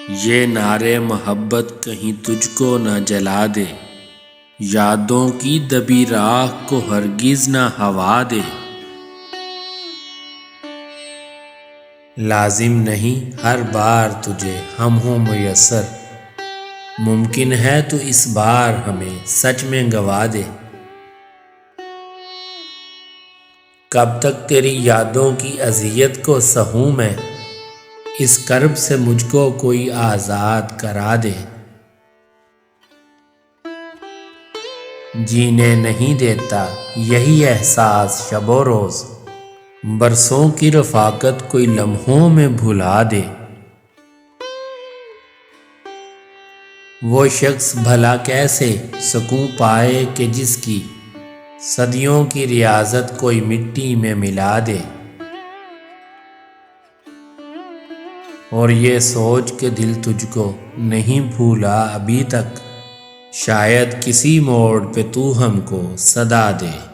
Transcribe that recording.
یہ نعرے محبت کہیں تجھ کو نہ جلا دے، یادوں کی دبی راہ کو ہرگز نہ ہوا دے۔ لازم نہیں ہر بار تجھے ہم ہوں میسر، ممکن ہے تو اس بار ہمیں سچ میں گوا دے۔ کب تک تیری یادوں کی اذیت کو سہوں میں، اس کرب سے مجھ کو کوئی آزاد کرا دے۔ جینے نہیں دیتا یہی احساس شب و روز، برسوں کی رفاقت کوئی لمحوں میں بھلا دے۔ وہ شخص بھلا کیسے سکون پائے کہ جس کی صدیوں کی ریاضت کوئی مٹی میں ملا دے۔ اور یہ سوچ کہ دل تجھ کو نہیں بھولا ابھی تک، شاید کسی موڑ پہ تو ہم کو صدا دے۔